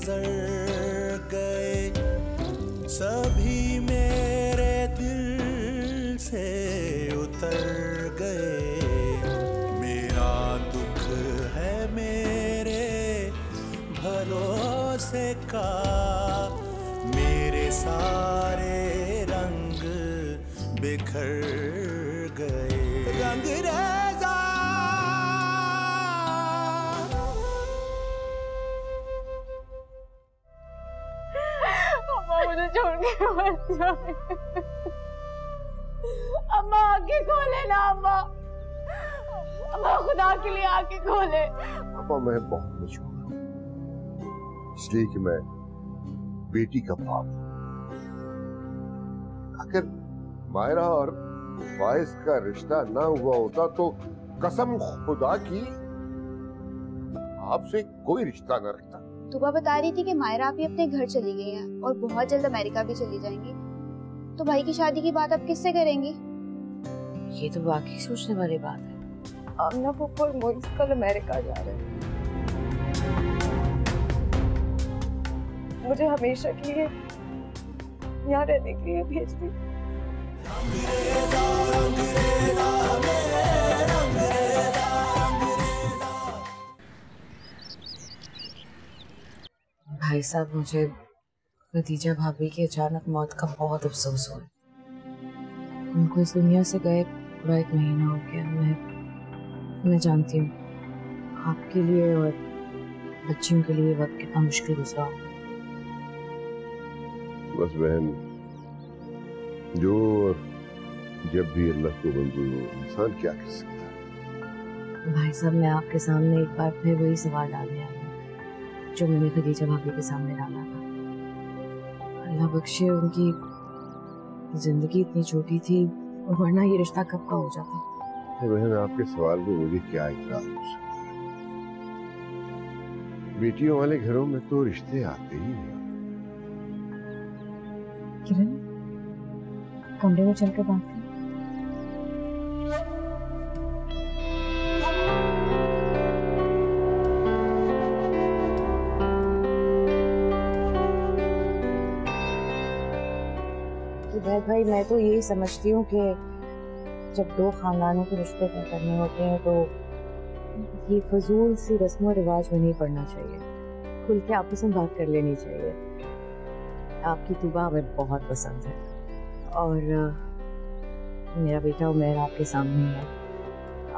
गुजर गए, सभी मेरे दिल से उतर गए। मेरा दुख है मेरे भरोसे का, मेरे सारे रंग बिखर गए। रंगरेज़ा अम्मा मुझे छोड़ के मत जाए। अम्मा आंखें खोले ना अम्मा, अम्मा खुदा के लिए आंखें खोले। पापा मैं बहुत मजबूर हूँ, इसलिए कि मैं बेटी का बाप हूँ। अगर मायरा और फाइज का रिश्ता ना हुआ होता तो कसम खुदा की आपसे कोई रिश्ता न रखता। तुबा बता रही थी कि मायरा अभी अपने घर चली गई हैं और बहुत जल्द अमेरिका भी चली जाएंगी, तो भाई की शादी की बात अब किससे करेंगी? ये तो वाकई सोचने वाली बात है। आमना पप्पा और मोइस कल अमेरिका जा रहे हैं, मुझे हमेशा के लिए यहाँ रहने के लिए भेज दी। भाई साहब, मुझे खदीजा भाभी की अचानक मौत का बहुत अफसोस हुआ। उनको इस दुनिया से गए पूरा 1 महीना हो गया। मैं जानती हूँ आपके लिए और बच्चियों के लिए वक्त कितना मुश्किल गुजरा। बस बहन, जो जब भी अल्लाह को मंजूर हो, इंसान क्या कर सकता है। भाई साहब, मैं आपके सामने एक बार फिर वही सवाल डालने आई हूँ जो मैंने खदीजा भाभी के सामने डाला था। अल्लाह बख्शे, उनकी जिंदगी इतनी छोटी थी, और वरना ये रिश्ता कब का हो जाता। बहन, आपके सवाल में मुझे क्या इतराज हो सकता है? बेटियों वाले घरों में तो रिश्ते आते ही हैं। किरण, कमरे में चलकर बात कर। जुबैर भाई, मैं तो यही समझती हूँ कि जब 2 खानदानों के रिश्ते तय करने होते हैं तो ये फजूल सी रस्म और रिवाज में नहीं पड़ना चाहिए, खुल के आपस में बात कर लेनी चाहिए। आपकी तुबा हमें बहुत पसंद है और मेरा बेटा उमैर आपके सामने है।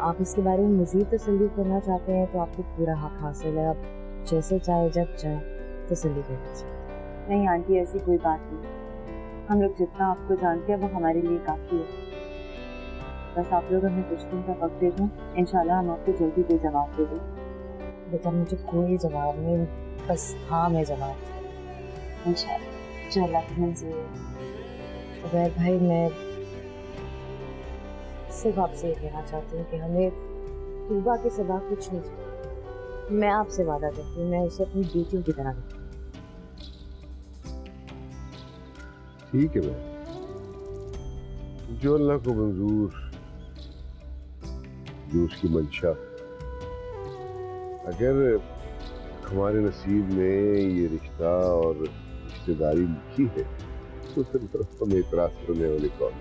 आप इसके बारे में मज़ीद तसल्ली करना चाहते हैं तो आपको पूरा हक हासिल है। आप जैसे चाहे जब चाहे तसल्ली कर लीजिए। नहीं आंटी, ऐसी कोई बात नहीं। हम लोग जितना आपको जानते हैं वो हमारे लिए काफ़ी है। बस आप लोग हमें कुछ दिन का वक्त दे दें, इंशाल्लाह हम आपको जल्दी कोई जवाब दे दें। बेटा, मुझे कोई जवाब नहीं, बस हाँ में जवाब इंशाल्लाह जो अल्लाह की मंजूर है। उबैर भाई, मैं सिर्फ आपसे ये कहना चाहती हूँ कि हमें तूबा के सिवा कुछ नहीं चाहिए। मैं आपसे वादा करती हूँ, मैं उसे अपनी बेटियों की तरह रखूँ। ठीक है बहन, जो अल्लाह को मंजूर, जो उसकी मंशा। अगर हमारे नसीब में ये रिश्ता और रिश्तेदारी लिखी है तो फिर हमें इतराज करने वाले कौन है?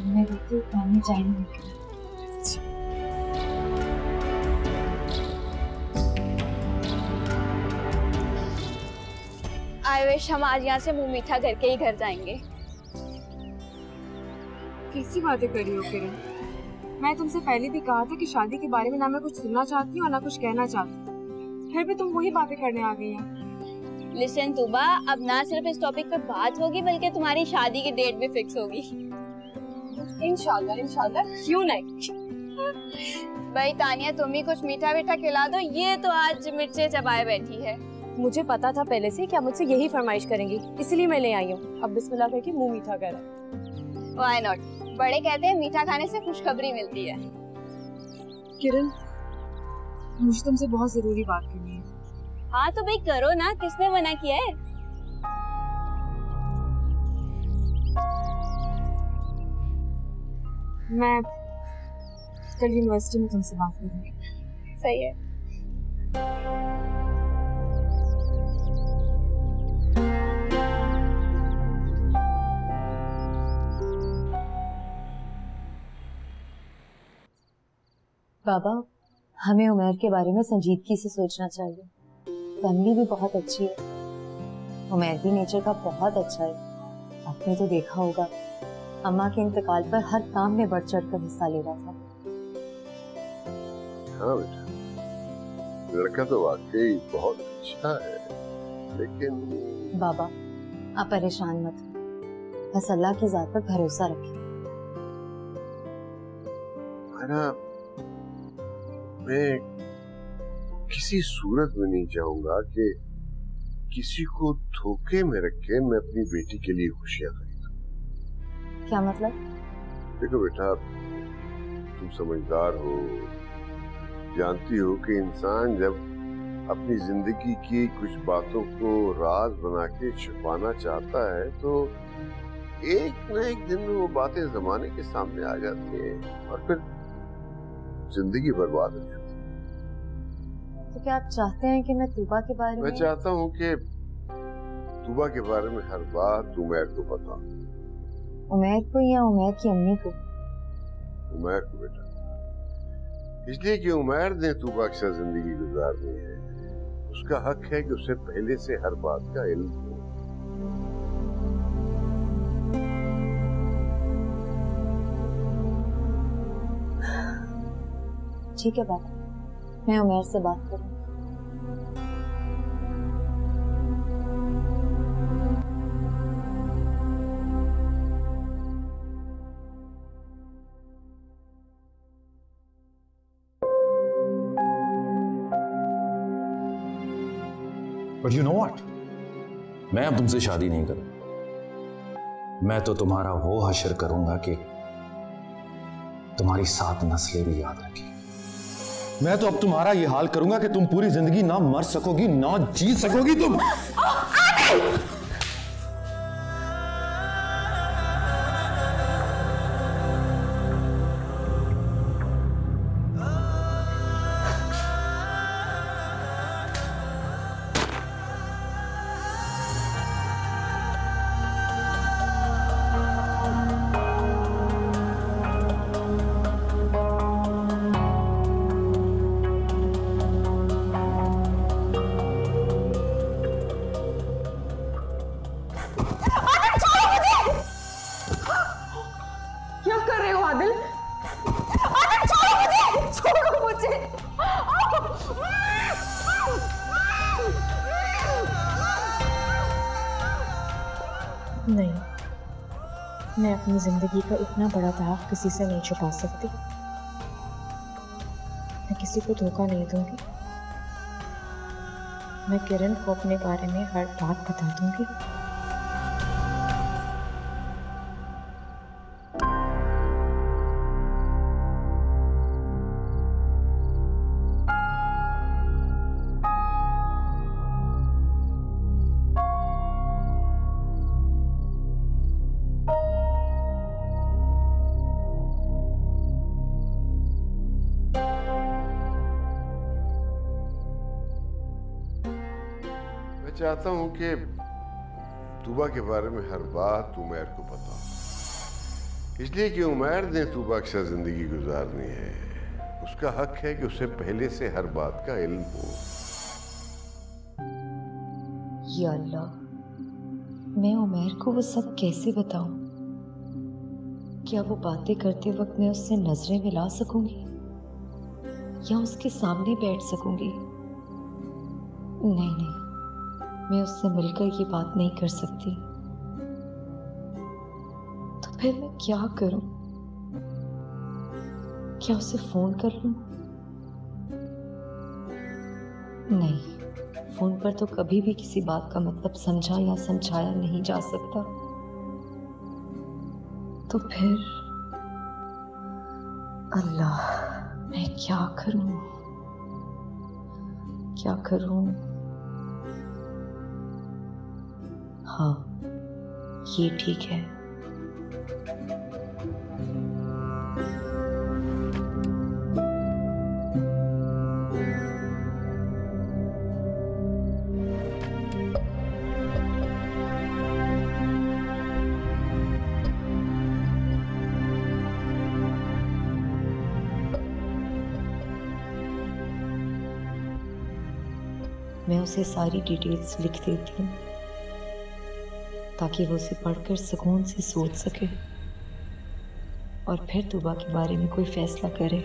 मैं तो पानी चाहिए। आई विश हम आज यहाँ से मुंह मीठा करके ही घर जाएंगे। कैसी बातें कर रही हो किरण? मैं तुमसे पहले भी कहा था कि शादी के बारे में ना मैं कुछ सुनना चाहती हूँ और ना कुछ कहना चाहती हूँ, फिर भी तुम वही बातें करने आ गई हैं। लिसन तुबा, अब ना सिर्फ इस टॉपिक पे बात होगी बल्कि तुम्हारी शादी की डेट भी फिक्स होगी। इंशाल्लाह इंशाल्लाह, क्यों नहीं। भाई तानिया, तुम ही कुछ मीठा मीठा खिला दो, ये तो आज मिर्चे चबाए बैठी है। मुझे पता था पहले से कि आप मुझसे यही फरमाइश करेंगी, इसलिए मैं ले आई हूँ। अब बिस्मिल्लाह करके मुंह मीठा करो। Why not? बड़े कहते हैं मीठा खाने से खुशखबरी मिलती है। किरण, मुझे तुमसे बहुत जरूरी बात करनी है। हाँ तो भाई करो ना, किसने मना किया है? मैं कल यूनिवर्सिटी में तुमसे बात करूंगी। सही है। बाबा, हमें उमैर के बारे में संजीदगी से सोचना चाहिए। फैमिली भी बहुत अच्छी है, उमैर भी नेचर का बहुत अच्छा है। आपने तो देखा होगा, अम्मा के इंतकाल पर हर काम में बढ़ चढ़ कर हिस्सा ले रहा था। हाँ बेटा, लड़का तो वाकई बहुत अच्छा है, लेकिन बाबा आप परेशान मत हो, बस अल्लाह की जात पर भरोसा रखें। मैं किसी सूरत में नहीं चाहूंगा कि किसी को धोखे में रख के मैं अपनी बेटी के लिए खुशियां खरीदूं। क्या मतलब? देखो बेटा, तुम समझदार हो, जानती हो कि इंसान जब अपनी जिंदगी की कुछ बातों को राज बना के छुपाना चाहता है तो एक न एक दिन वो बातें जमाने के सामने आ जाती हैं और फिर जिंदगी बर्बाद हो जाती है। तो क्या आप चाहते हैं कि मैं तूबा के बारे में? मैं चाहता हूँ कि तूबा के बारे में हर बात उमैर को बताऊं। उमैर को या उमैर की अम्मी को? उमैर को बेटा, इसलिए कि उमैर ने तूबा के साथ जिंदगी गुजारनी है। उसका हक है कि उसे पहले से हर बात का इल्म हो। ठीक है बाबा, मैं उमैर से बात करूँ। But you know what? मैं अब तुमसे शादी नहीं करूं। मैं तो तुम्हारा वो हश्र करूंगा कि तुम्हारी 7 नस्लें भी याद रखें। मैं तो अब तुम्हारा ये हाल करूंगा कि तुम पूरी जिंदगी ना मर सकोगी ना जी सकोगी तुम। नहीं, मैं अपनी जिंदगी का इतना बड़ा दाग किसी से नहीं छुपा सकती। मैं किसी को धोखा नहीं दूंगी। मैं किरण को अपने बारे में हर बात बता दूंगी। चाहता हूं कि तूबा के बारे में हर बात उमैर को पता, इसलिए कि उमैर ने तूबा के साथ जिंदगी गुजारनी है। उसका हक है कि उसे पहले से हर बात का इल्म हो। या अल्लाह, मैं उमैर को वो सब कैसे बताऊं? क्या वो बातें करते वक्त मैं उससे नजरें मिला सकूंगी या उसके सामने बैठ सकूंगी? नहीं नहीं, मैं उससे मिलकर ये बात नहीं कर सकती। तो फिर मैं क्या करूं? क्या उसे फोन कर लूं? नहीं, फोन पर तो कभी भी किसी बात का मतलब समझा या समझाया नहीं जा सकता। तो फिर अल्लाह, मैं क्या करूं? क्या करूं? हाँ, ये ठीक है। मैं उसे सारी डिटेल्स लिख देती हूँ ताकि वो उसे पढ़कर सुकून से सोच सके और फिर तुबा के बारे में कोई फैसला करे।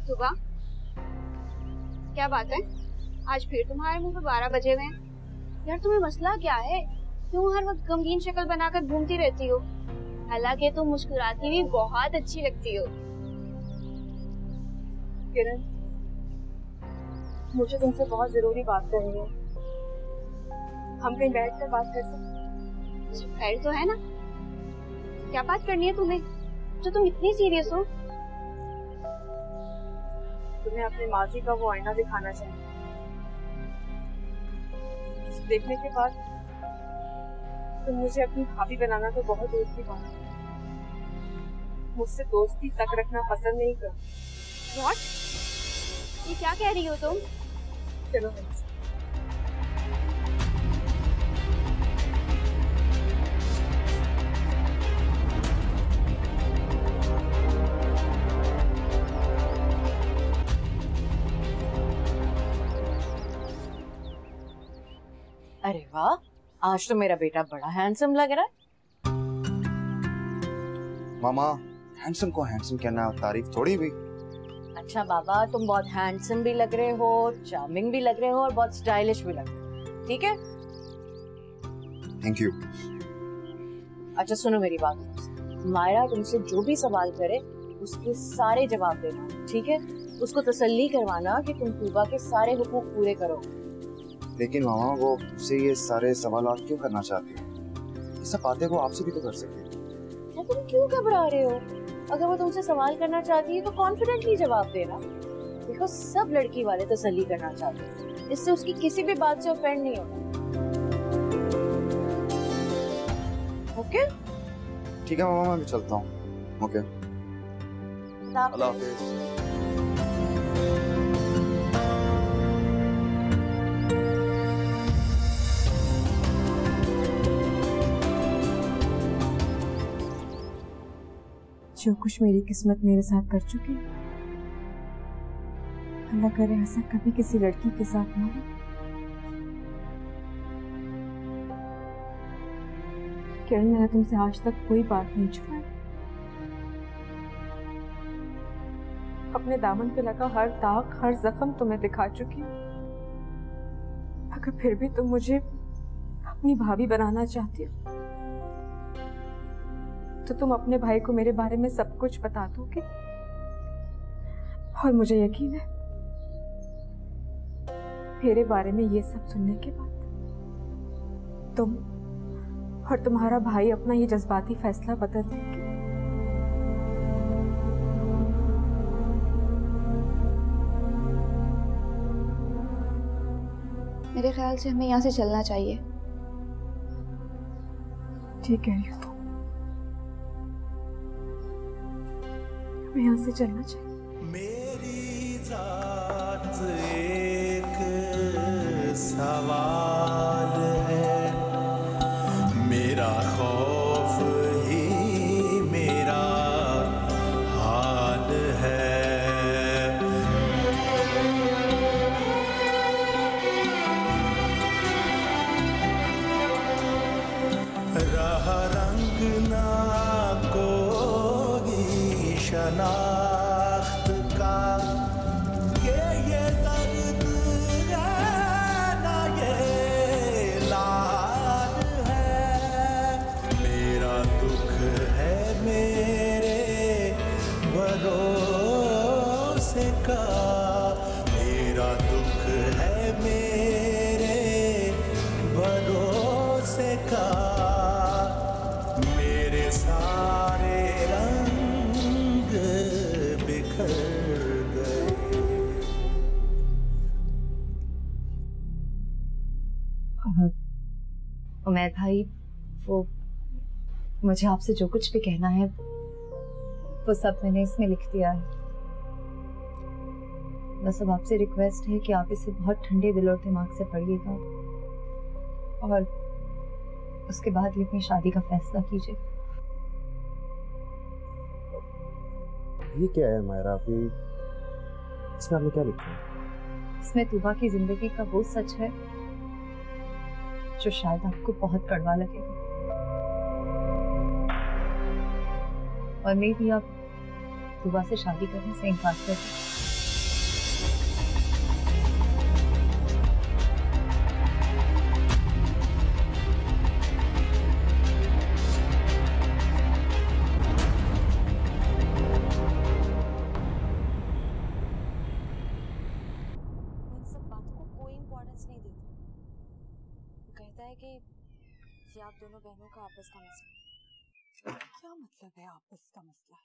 सुबह क्या बात है, आज फिर तुम्हारे मुंह पे 12 बजे हुए हैं? यार तुम्हें मसला क्या है? क्यों हर वक्त गमगीन शक्ल बनाकर घूमती रहती हो? हालांकि तुम मुस्कुराती भी बहुत अच्छी लगती हो। किरण, मुझे तुमसे बहुत जरूरी बात करनी है। हम कहीं बैठकर बात कर सकते? खैर तो है ना, क्या बात करनी है तुम्हें जो तुम इतनी सीरियस हो? तुम्हें अपने माजी का वो आईना दिखाना चाहिए। देखने के बाद तुम मुझे अपनी भाभी बनाना तो बहुत दूर की बात है, मुझसे दोस्ती तक रखना पसंद नहीं कर। What? ये क्या कह रही हो तुम? चलो अरे वाह, आज तो मेरा बेटा बड़ा हैंडसम लग रहा है। मामा, हैंडसम को हैंडसम कहना तारीफ थोड़ी भी। अच्छा बाबा, तुम बहुत हैंडसम भी लग रहे हो, चार्मिंग भी लग रहे हो और बहुत स्टाइलिश भी लग रहे हो। ठीक है, थैंक यू। अच्छा सुनो मेरी बात, मायरा तुमसे जो भी सवाल करे उसके सारे जवाब देना, ठीक है? उसको तसल्ली करवाना कि तुम तूबा के सारे हुकूक पूरे करो। लेकिन मामा, वो मुझसे ये सारे सवालात क्यों करना चाहती है? ये सब बातें वो आपसे भी तो कर सकती है। तो तुम क्यों घबरा रहे हो? अगर वो तुमसे सवाल करना चाहती है तो कॉन्फिडेंटली जवाब देना। देखो, सब लड़की वाले तसल्ली करना चाहते हैं, इससे उसकी किसी भी बात से ऑफेंड नहीं होना। ओके? ठीक है मामा, मैं भी चलता हूँ। ओके, अल्लाह हाफिज। जो कुछ मेरी किस्मत मेरे साथ कर चुकी, अल्लाह करे ऐसा कभी किसी लड़की के साथ ना हो। किरण, मैंने तुमसे आज तक कोई बात नहीं छुपाई। अपने दामन पे लगा हर दाग, हर जख्म तुम्हें दिखा चुकी। अगर फिर भी तुम मुझे अपनी भाभी बनाना चाहती हो तो तुम अपने भाई को मेरे बारे में सब कुछ बता दोगे। और मुझे यकीन है मेरे बारे में ये सब सुनने के बाद तुम और तुम्हारा भाई अपना ये जज्बाती फैसला बदल देंगे। मेरे ख्याल से हमें यहाँ से चलना चाहिए। ठीक कह रही हो तुम, हमें यहाँ से चलना चाहिए। मेरी जात एक सवाल है, मेरा खौफ ही मेरा हाल है। राह रंग ना कोई शनाख्त का, ये दर्द है ना ये लाल है। मेरा दुख उमैर भाई, वो मुझे आपसे जो कुछ भी कहना है वो सब मैंने इसमें लिख दिया है। बस अब आपसे रिक्वेस्ट है कि आप इसे बहुत ठंडे दिल और दिमाग से पढ़िएगा और उसके बाद ही अपनी शादी का फैसला कीजिए। ये क्या है मायरा, अभी इसमें आपने क्या लिखा है? इसमें तूबा की जिंदगी का वो सच है जो शायद आपको बहुत कड़वा लगेगा और मैं भी आप तूबा से शादी करने से इनकार कर दूं। कि आप दोनों बहनों का आपस का मसला। क्या मतलब है आपस का मसला?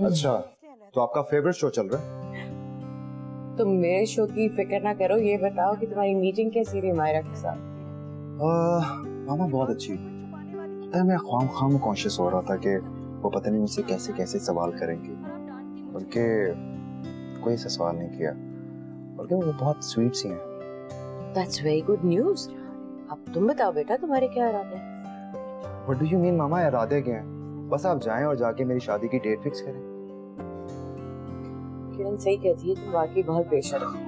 अच्छा, तो आपका फेवरेट शो चल रहा है? तुम मेरे शो की फिक्र ना करो, ये बताओ कि तुम्हारी मीटिंग कैसी रही मायरा के साथ? मामा बहुत अच्छी। मैं ख्वाम कॉन्शियस हो रहा था कि वो पता नहीं मुझसे कैसे कैसे सवाल करेंगे, बल्कि कोई ऐसा सवाल नहीं किया, बल्कि वो बहुत स्वीट सी हैं। That's very good news. अब तुम बताओ बेटा, तुम्हारे क्या इरादे हैं? What do you mean मामा, इरादे क्या हैं? बस आप जाएं और जाके मेरी शादी की डेट फिक्स करें। किरण सही कहती है, तुम वाकई बहुत बेशर्म हो।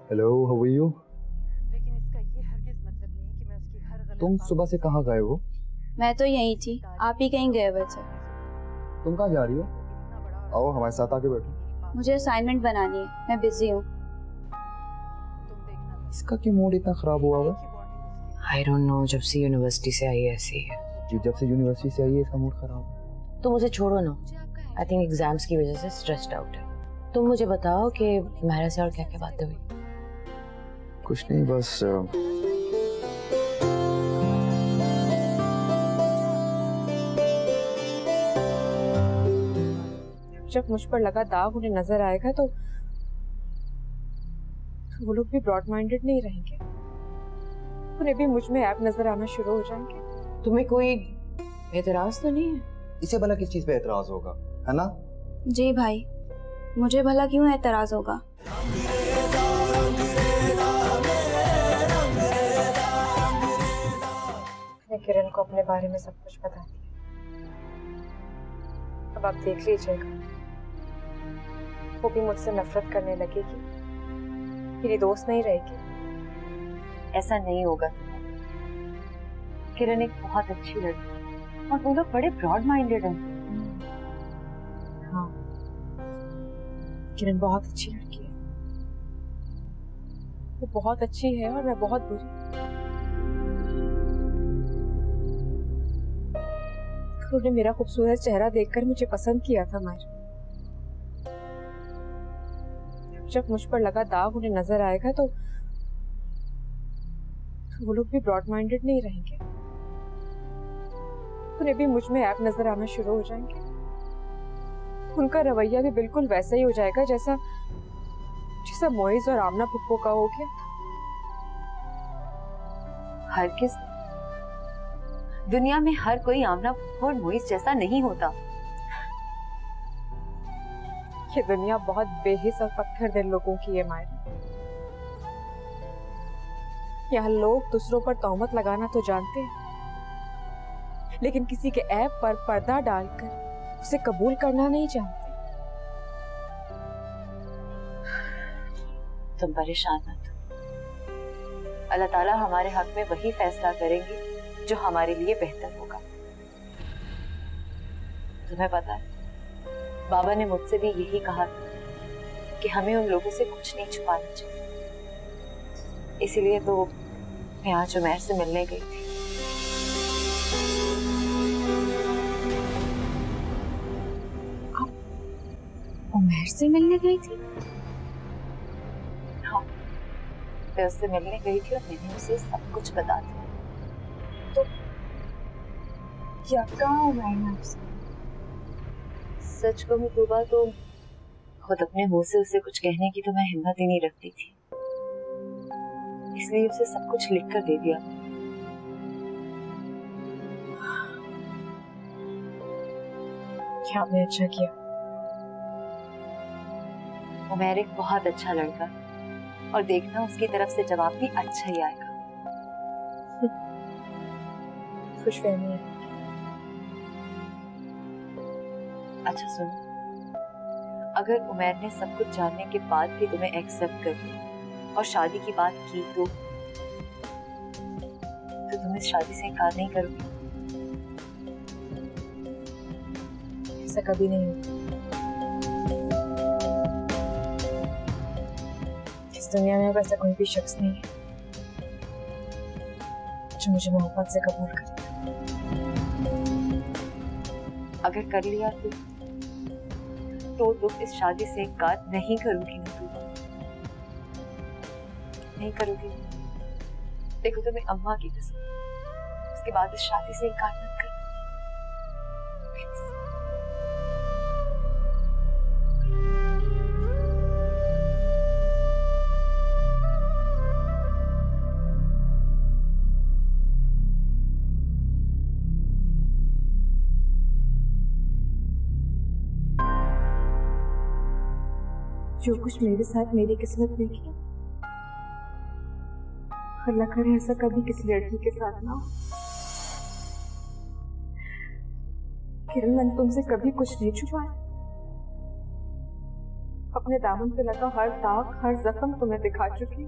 Hello, how are you? तुम सुबह से कहाँ गए हो? मैं तो यहीं थी, आप ही कहीं गए हुए थे। तुम कहाँ जा रही हो? आओ हमारे साथ आके बैठो। मुझे असाइनमेंट बनानी है, मैं बिजी हूँ। इसका क्यों मूड इतना खराब हुआ हुआ? I don't know, जब से यूनिवर्सिटी से आई है ऐसे ही है। जी, जब से यूनिवर्सिटी से आई है इसका मूड खराब है। तुम मुझे छोड़ो ना, आई थिंक एग्जाम्स की वजह से स्ट्रेस्ड आउट है। तुम मुझे बताओ कि मायरा से और क्या क्या बातें हुई? कुछ नहीं, बस जब मुझ पर लगा दाग उन्हें नजर आएगा तो वो लोग भी ब्रॉड माइंडेड नहीं रहेंगे, उन्हें भी मुझ में ऐप नजर आना शुरू हो जाएंगे। तुम्हें कोई एतराज तो नहीं है? इसे भला किस चीज पे एतराज होगा, है ना? जी भाई, मुझे भला क्यों एतराज होगा? मैंने किरण को अपने बारे में सब कुछ बता दिया। अब आप देख लीजिएगा, वो भी मुझसे नफरत करने लगेगी, मेरी दोस्त नहीं रहेगी। ऐसा नहीं होगा। किरण एक बहुत अच्छी लड़की है और वो लोग बड़े ब्रॉड माइंडेड हैं। हाँ, किरण बहुत अच्छी लड़की है, वो बहुत अच्छी है और मैं बहुत बुरी। उन्होंने मेरा खूबसूरत चेहरा देखकर मुझे पसंद किया था मायरा। जब मुझ पर लगा दाग उन्हें नजर आएगा तो वो लोग भी ब्रॉड माइंडेड नहीं रहेंगे, उन्हें भी मुझ में ऐप नजर आना शुरू हो जाएंगे। उनका रवैया भी बिल्कुल वैसा ही हो जाएगा जैसा मोइज और आमना पुप्पो का हो गया था। हरगिज़, दुनिया में हर कोई आमना और मोइज जैसा नहीं होता। ये दुनिया बहुत बेहिस और पत्थर दिल लोगों की है मायरा। यहाँ लोग दूसरों पर तोहमत लगाना तो जानते हैं, लेकिन किसी के ऐब पर पर्दा डालकर उसे कबूल करना नहीं जानते। तुम परेशान मत हो, अल्लाह ताला हमारे हक में वही फैसला करेंगे जो हमारे लिए बेहतर होगा। तुम्हें पता है, बाबा ने मुझसे भी यही कहा था कि हमें उन लोगों से कुछ नहीं छुपाना चाहिए। इसीलिए तो मैं आज उमैर से मिलने गई थी। आप उमैर से मिलने गई थी? हाँ, मैं उससे मिलने गई थी और मैंने उसे सब कुछ बता दिया। तो क्या कहा मैंने आपसे? सच कहूँ तूबा तो खुद अपने मुंह से उसे कुछ कहने की तो मैं हिम्मत ही नहीं रखती थी, इसलिए उसे सब कुछ लिख कर दे दिया। क्या आपने अच्छा किया? उमैर एक बहुत अच्छा लड़का और देखना उसकी तरफ से जवाब भी अच्छा ही आएगा। खुशफहमी है। अच्छा सुनो, अगर उमैर ने सब कुछ जानने के बाद भी तुम्हें एक्सेप्ट कर लिया और शादी की बात की तो तुम इस शादी से इनकार नहीं करोगे? ऐसा कभी नहीं होता। इस दुनिया में अब ऐसा कोई भी शख्स नहीं है जो मुझे मोहब्बत से कबूल करे। अगर कर लिया तो तुम इस शादी से इनकार नहीं करोगी ना? तुम नहीं करोगी? देखो तुम्हें अम्मा की कसम, उसके बाद इस शादी से इनकार मत कर। जो कुछ मेरे साथ मेरी किस्मत में किया, अल्लाह करे ऐसा कभी किसी लड़की के साथ ना हो। किरण, मैंने तुमसे कभी कुछ नहीं छुपाया। अपने दामन पे लगा हर दाग, हर जख्म तुम्हें दिखा चुकी।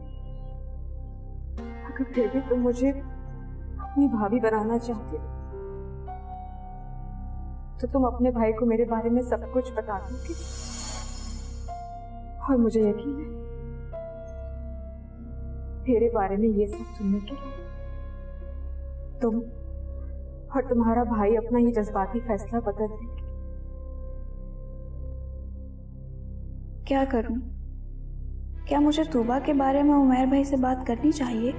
अगर फिर भी तुम मुझे अपनी भाभी बनाना चाहती हो तो तुम अपने भाई को मेरे बारे में सब कुछ बता दोगे। और मुझे यकीन है मेरे बारे में ये सब सुनने के लिए तुम और तुम्हारा भाई अपना ये जज्बाती फैसला बदल देंगे। क्या करूं? क्या मुझे तूबा के बारे में उमैर भाई से बात करनी चाहिए?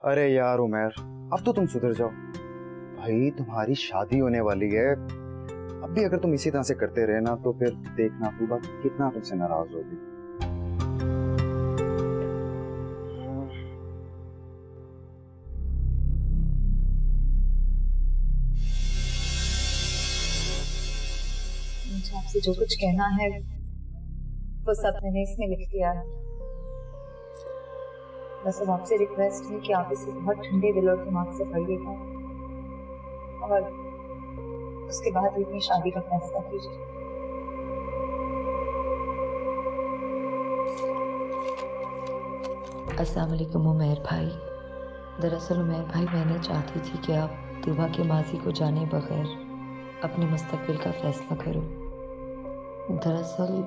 अरे यार उमैर, अब तो तुम सुधर जाओ भाई, तुम्हारी शादी होने वाली है। अब भी अगर तुम इसी तरह से करते रहे ना तो फिर देखना तूबा कितना तुमसे नाराज होगी। मुझे आपसे जो कुछ कहना है वो सब मैंने इसमें लिख दिया है। बस अब आपसे रिक्वेस्ट है कि आप इसे बहुत ठंडे दिल और दिमाग से पढ़िएगा और उसके बाद ही अपनी शादी का फैसला कीजिए। अस्सलाम वालेकुम उमैर भाई। दरअसल उमैर भाई, मैंने चाहती थी कि आप तूबा के माजी को जाने बगैर अपने मुस्तकबिल का फैसला करो। दरअसल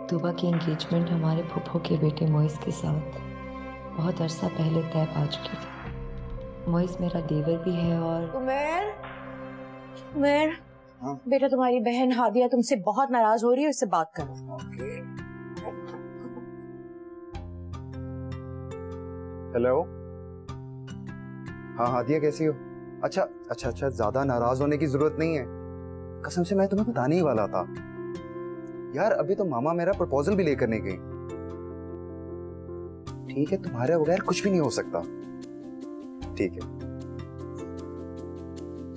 तूबा की एंगेजमेंट हमारे फूफो के बेटे मोइस के साथ बहुत अरसा पहले तय पा चुकी थी। मोइस मेरा देवर भी है और उमैर, बेटा तुम्हारी बहन हादिया तुमसे बहुत नाराज हो रही है, उससे बात करो। हेलो, हाँ हादिया कैसी हो? अच्छा, ज्यादा नाराज होने की जरूरत नहीं है, कसम से मैं तुम्हें बताने ही वाला था यार। अभी तो मामा मेरा प्रपोजल भी लेकर नहीं गई। ठीक है, तुम्हारे बगैर कुछ भी नहीं हो सकता। ठीक है,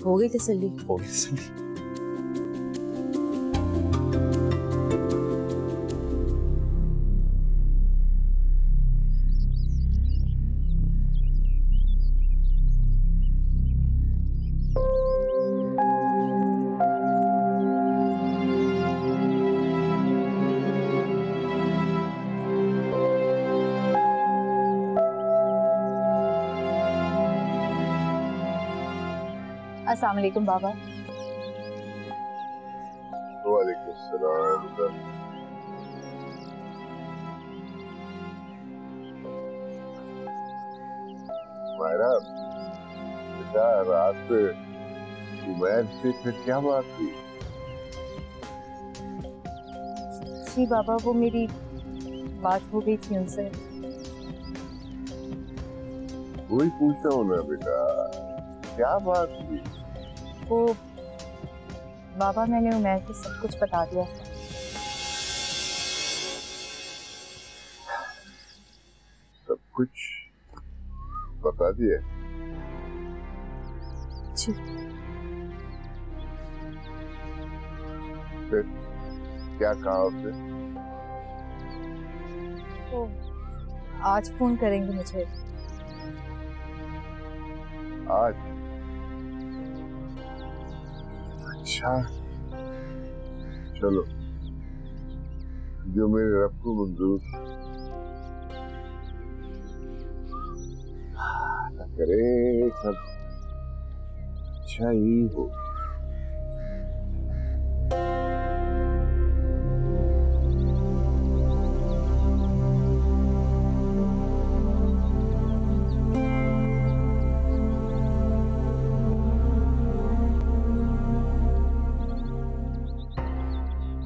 हो गई तसल्ली? हो गई तसल्ली। अस्सलाम वालेकुम बाबा। वालेकुम सलाम। मायरा, बेटा रात उमैर से फिर क्या बात हुई? जी बाबा, वो मेरी बात हो गई थी उनसे। वही पूछता हूँ ना बेटा, क्या बात हुई? वो बाबा, मैंने उमैर को सब कुछ बता दिया था। सब कुछ बता दिया? जी। फिर क्या कहा उसने? तो आज फोन करेंगे मुझे। आज? अच्छा, चलो, जो मेरे रब को मंजूर करे, सब अच्छा ही हो।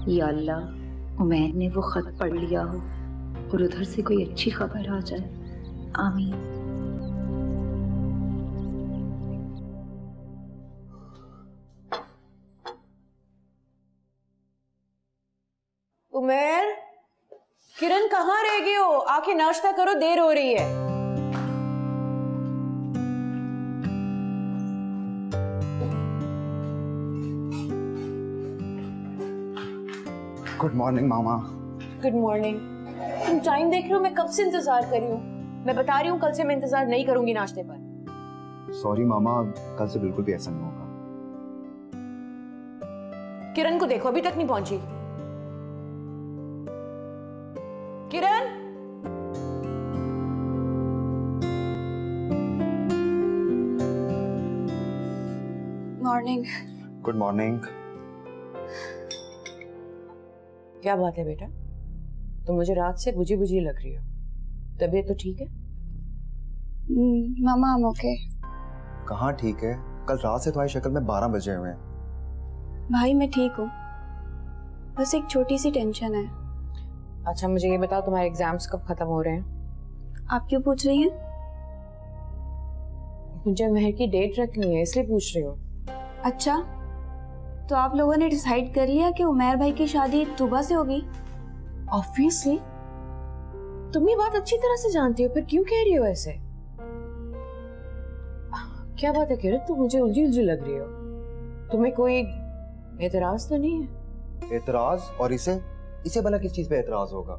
या अल्लाह, उमैर ने वो खत पढ़ लिया हो और उधर से कोई अच्छी खबर आ जाए। आमीन। उमैर, किरण कहाँ रह गई हो? आके नाश्ता करो, देर हो रही है। गुड मॉर्निंग मामा। Good morning. तुम टाइम देख रहे हो? मैं कब से इंतजार कर रही हूँ। मैं बता रही हूँ कल से मैं इंतजार नहीं करूंगी नाश्ते पर। सॉरी मामा, कल से बिल्कुल भी ऐसा नहीं होगा। किरण को देखो, अभी तक नहीं पहुंची। किरण, मॉर्निंग। Good morning. क्या बात है बेटा? तुम मुझे रात से बुझी बुझी लग रही हो। तबीयत तो ठीक है? मामा I'm okay। कहाँ ठीक है? कल रात से तुम्हारी शक्ल में 12 बजे हुए हैं। भाई मैं ठीक हूँ, बस एक छोटी सी टेंशन है। अच्छा मुझे ये बताओ, तुम्हारे एग्जाम्स कब खत्म हो रहे हैं? आप क्यों पूछ रही हैं? मुझे महर की डेट रखनी है, इसलिए पूछ रही हूँ। अच्छा, तो आप लोगों ने डिसाइड कर लिया कि उमैर भाई की शादी तुबा से होगी? ऑब्वियसली। तुम ये बात अच्छी तरह से जानती हो, फिर क्यों कह रही हो ऐसे? क्या बात है किरण, तुम मुझे उलझी उलझी लग रही हो। तुम्हें कोई एतराज तो नहीं है? एतराज? और इसे भला किस चीज पे एतराज होगा?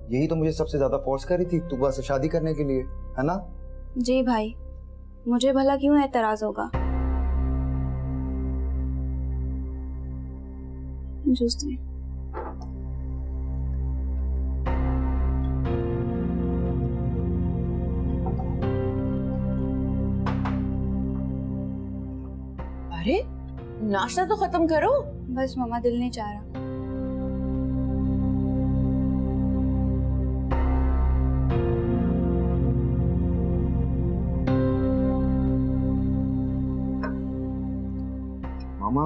यही तो मुझे सबसे ज्यादा फोर्स कर रही थी तुबा से शादी करने के लिए, है ना? जी भाई, मुझे भला क्यों एतराज होगा? जूस दे। अरे नाश्ता तो खत्म करो। बस मामा, दिल नहीं चाह रहा। मामा,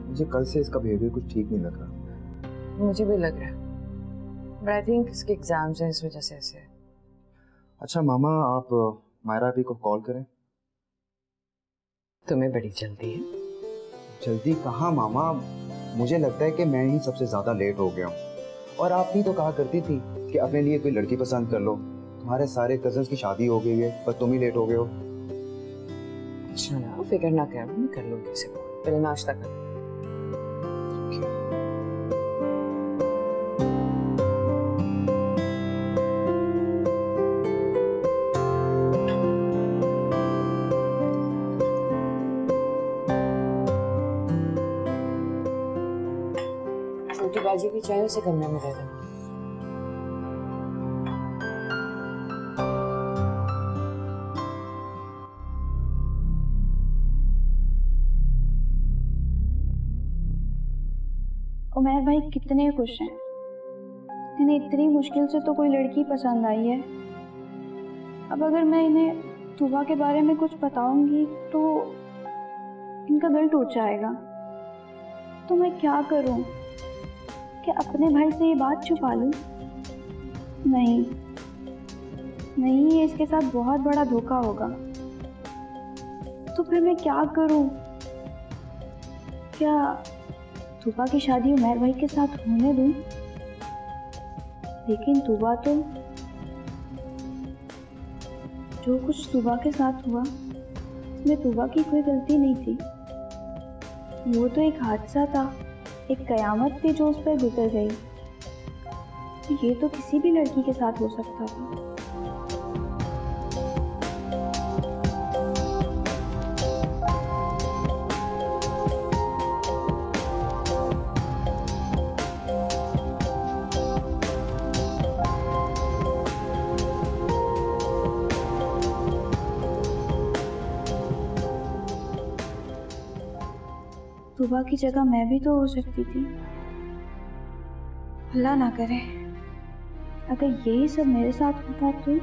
मुझे कल से इसका बिहेवियर कुछ ठीक नहीं लग रहा। मुझे भी लग रहा है, बट आई थिंक इसके एग्जाम्स हैं, इस वजह से ऐसे है। अच्छा मामा, आप मायरा अभी को कॉल करें। तुम्हें बड़ी जल्दी है। जल्दी कहाँ मामा, मुझे लगता है कि मैं ही सबसे ज्यादा लेट हो गया हूँ। और आप ही तो कहा करती थी कि अपने लिए कोई लड़की पसंद कर लो। तुम्हारे सारे कजन्स की शादी हो गई है, पर तुम ही लेट हो गए हो। अच्छा ना, फिक्र ना कर, मैं कर लूंगी इसे। पहले नाश्ता कर। छोटी बाजी की चाय उसे कमरे में दे देना। उमैर भाई कितने खुश हैं। इन्हें इतनी मुश्किल से तो कोई लड़की पसंद आई है। अब अगर मैं इन्हें तुबा के बारे में कुछ बताऊंगी तो इनका दिल टूट जाएगा। तो मैं क्या करूं? क्या अपने भाई से ये बात छुपा लूं? नहीं नहीं, ये इसके साथ बहुत बड़ा धोखा होगा। तो फिर मैं क्या करूं? क्या तुबा की शादी उमैर भाई के साथ होने दूं? लेकिन तुबा तो, जो कुछ तुबा के साथ हुआ उसमें तुबा की कोई गलती नहीं थी। वो तो एक हादसा था, एक कयामत थी जो उस पर गुजर गई। ये तो किसी भी लड़की के साथ हो सकता था। तुबा की जगह मैं भी तो हो सकती थी। अल्लाह ना करे अगर यही सब मेरे साथ होता तो।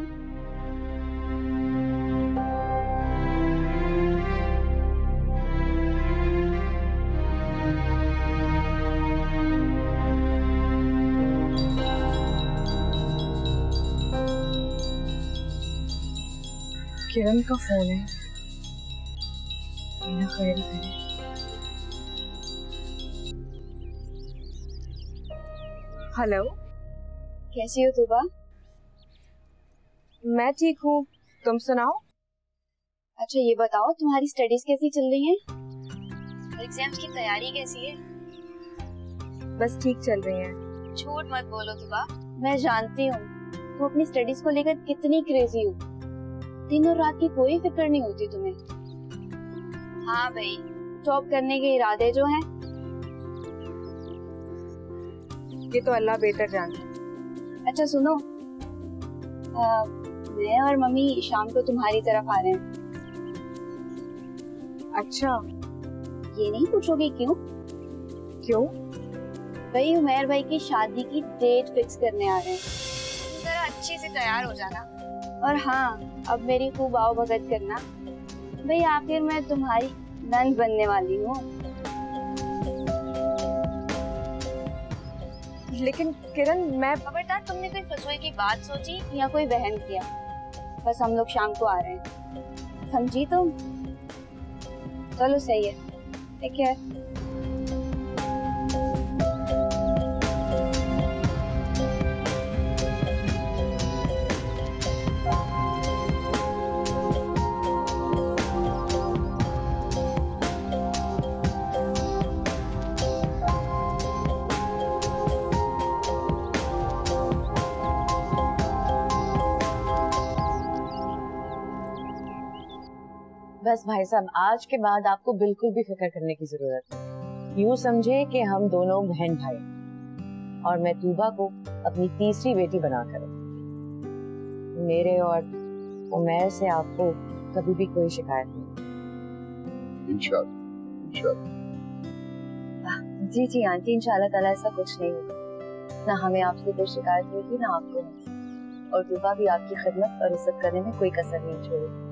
किरण का फोन है, बिना खैर करे। हेलो, कैसी हो तुबा? मैं ठीक हूँ, तुम सुनाओ। अच्छा ये बताओ तुम्हारी स्टडीज कैसी चल रही हैं? एग्जाम्स की तैयारी कैसी है? बस ठीक चल रही है। झूठ मत बोलो तुबा, मैं जानती हूँ तुम अपनी स्टडीज को लेकर कितनी क्रेजी हो। दिन और रात की कोई फिक्र नहीं होती तुम्हें। हाँ भाई, जॉब करने के इरादे जो हैं ये तो अल्लाह बेहतर जानता। अच्छा सुनो, मैं और मम्मी शाम को तुम्हारी तरफ आ रहे हैं। अच्छा, ये नहीं पूछोगे क्यों? क्यों? भाई उमैर भाई की शादी की डेट फिक्स करने आ रहे हैं। जरा अच्छे से तैयार हो जाना। और हाँ, अब मेरी खूब आओ भगत करना भाई, आखिर मैं तुम्हारी नंद बनने वाली हूँ। लेकिन किरण, मैं खबरदार तुमने कोई फजूल की बात सोची या कोई वहम किया। बस हम लोग शाम को आ रहे हैं, समझी तुम? चलो सही है, टेक केयर। बस भाई साहब, आज के बाद आपको बिल्कुल भी फिक्र करने की जरूरत नहीं। यूँ समझे कि हम दोनों बहन भाई, और मैं तूबा को अपनी तीसरी बेटी बनाकर। मेरे और उमैर से आपको कभी भी कोई शिकायत नहीं। इंशाल्लाह, इंशाल्लाह। जी जी आंटी, इंशाल्लाह ताला ऐसा कुछ नहीं होगा। ना हमें आपसे कोई शिकायत होगी ना आपको हमसे। और तूबा भी आपकी खिदमत और इज्जत करने में कोई कसर नहीं छोड़ेगी।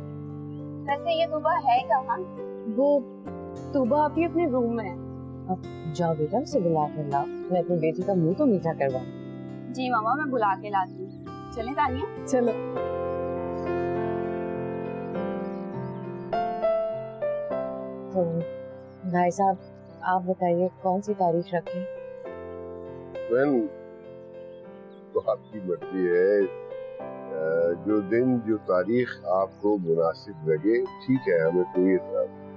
वैसे ये तूबा है कहाँ? वो तूबा अभी अपने रूम में है। अब जाओ बेटा, उसे बुला कर लाओ। मैं अपनी बेटी का मुंह तो मीठा करवा। जी मामा, मैं बुला के लाती हूँ। चलें तानिया? चलो। तो भाई साहब, आप बताइए कौन सी तारीख रखें? तो आपकी मर्जी है, जो दिन जो तारीख आपको मुनासिब लगे ठीक है, हमें कोई इतराज नहीं।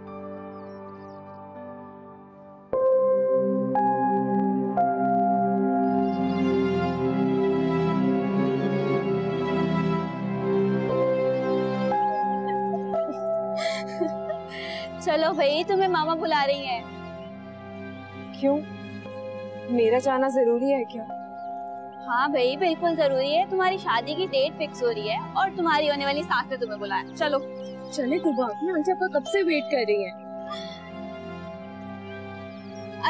चलो भाई, तुम्हें मामा बुला रही हैं। क्यों? मेरा जाना जरूरी है क्या? हाँ भाई, बिल्कुल जरूरी है। तुम्हारी शादी की डेट फिक्स हो रही है और तुम्हारी होने वाली सास ने तुम्हें बुलाया। चलो चले तूबा, अपनी आंटी आपका कब से वेट कर रही है।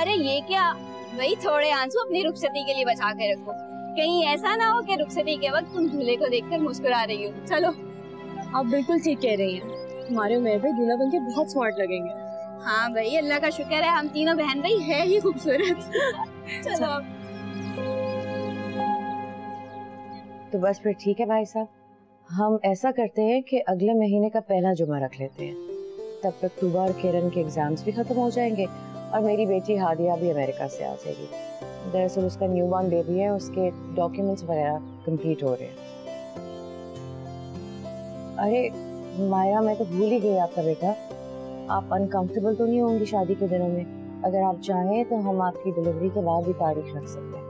अरे ये क्या भाई, थोड़े आंसू अपनी रुखसती के लिए बचा के रखो। कहीं ऐसा ना हो कि रुखसती के वक्त तुम दूल्हे को देखकर मुस्कुरा रही हो। चलो। आप बिल्कुल ठीक कह रही हैं। हमारे उमेर भाई दूल्हा बनके बहुत स्मार्ट लगेंगे। हाँ भाई, अल्लाह का शुक्र है हम तीनों बहन भाई है ही खूबसूरत। चलो अब। तो बस फिर ठीक है भाई साहब, हम ऐसा करते हैं कि अगले महीने का पहला जुमा रख लेते हैं। तब तक तुबा और किरण के एग्जाम्स भी खत्म हो जाएंगे और मेरी बेटी हादिया भी अमेरिका से आ जाएगी। दरअसल उसका न्यूबॉर्न बेबी है, उसके डॉक्यूमेंट्स वगैरह कंप्लीट हो रहे हैं। अरे मायरा, मैं तो भूल ही गई आपका बेटा। आप अनकंफर्टेबल तो नहीं होंगी शादी के दिनों में? अगर आप चाहें तो हम आपकी डिलीवरी के बाद भी तारीख रख सकते हैं।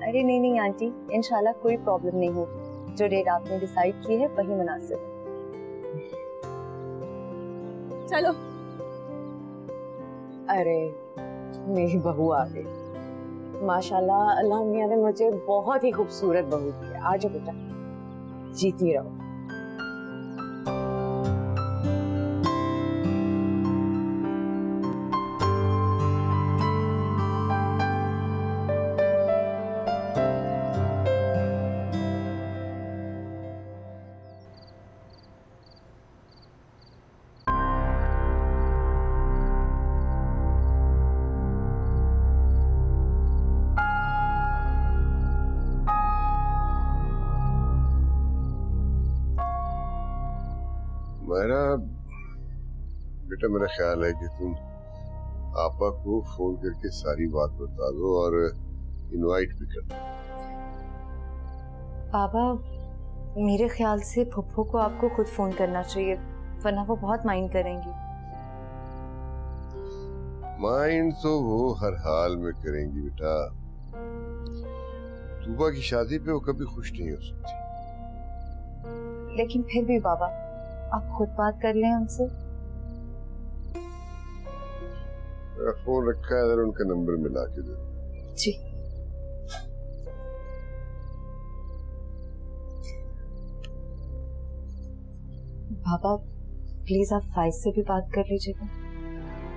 अरे नहीं नहीं आंटी, इंशाल्लाह कोई प्रॉब्लम नहीं होगी। जो डेट आपने डिसाइड की है वही मुनासिब है। चलो। अरे मेरी बहू आ गई। माशाल्लाह, अल्लाह मियां ने मुझे बहुत ही खूबसूरत बहू दी है। आ जाओ बेटा, जीती रहो। मायरा बेटा, मेरा ख्याल है कि तुम आपा को फोन करके सारी बात बता दो और इनवाइट भी कर दो। बाबा, मेरे ख्याल से फुफ्फो को आपको खुद फोन करना चाहिए, वरना वो बहुत माइंड करेंगी। माइंड तो वो हर हाल में करेंगी बेटा। तुबा की शादी पे वो कभी खुश नहीं हो सकती। लेकिन फिर भी बाबा, आप खुद बात कर लें उनसे। मेरा फोन रखा है, जरा उनका नंबर मिला के दे। जी। बाबा प्लीज आप फाइज से भी बात कर लीजिएगा।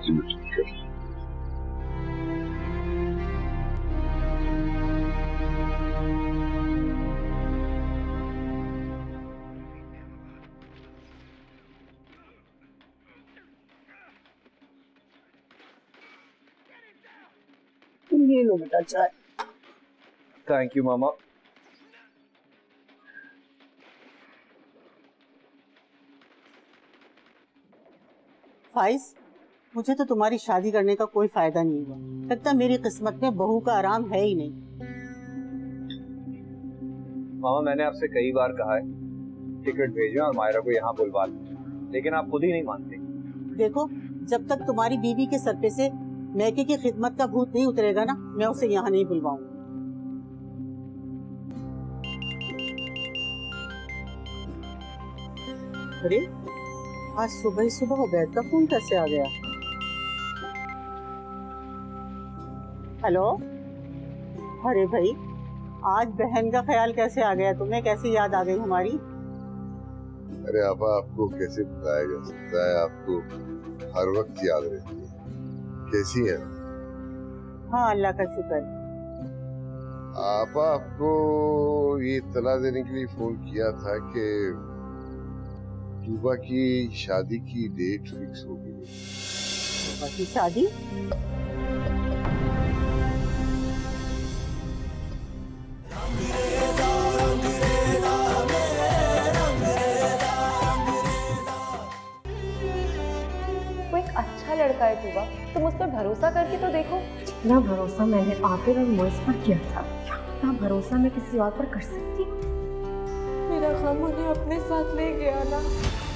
जी बेटा, कर लीजिए। ये लो बेटा चाय। थैंक यू मामा। फाइज, मुझे तो तुम्हारी शादी करने का कोई फायदा नहीं हुआ। लगता मेरी किस्मत में बहू का आराम है ही नहीं। मामा, मैंने आपसे कई बार कहा है टिकट भेजो और मायरा को यहाँ बुलवा लो, लेकिन आप खुद ही नहीं मानते। देखो, जब तक तुम्हारी बीवी के सर पे से मैके की खिदमत का भूत नहीं उतरेगा ना, मैं उसे यहाँ नहीं बुलवाऊंगी। अरे आज सुबह ही सुबह उबैद का फोन कैसे आ गया? हेलो। अरे भाई, आज बहन का ख्याल कैसे आ गया तुम्हें? कैसे याद आ गई हमारी? अरे आपा, आपको कैसे बताया जा सकता है, आपको हर वक्त याद रहती है। कैसी है? हाँ अल्लाह का शुक्र। आपा, आपको ये इत्तला देने के लिए फोन किया था कि तुबा की शादी की डेट फिक्स हो गई। तुबा की शादी? वो एक अच्छा लड़का है तुबा, तुम उस पर भरोसा करके तो देखो। जितना भरोसा मैंने आकिर और मोइस पर किया था, उतना भरोसा मैं किसी और पर कर सकती हूँ? मेरा गम उन्हें अपने साथ ले गया ना।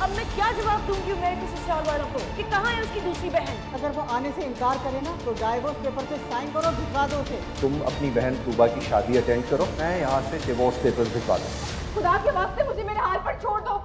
अब मैं क्या जवाब दूंगी मैं किसी ससुराल वालों को कि कहाँ है उसकी दूसरी बहन? अगर वो आने से इनकार करे ना तो डाइवोर्स पेपर पे साइन करो, भिजवा दो उसे। तुम अपनी बहन तुबा की शादी अटेंड करो, मैं यहाँ से डिवोर्स पेपर भिजवा दूँ। खुदा के वास्ते मुझे मेरे हाल पर छोड़ दो।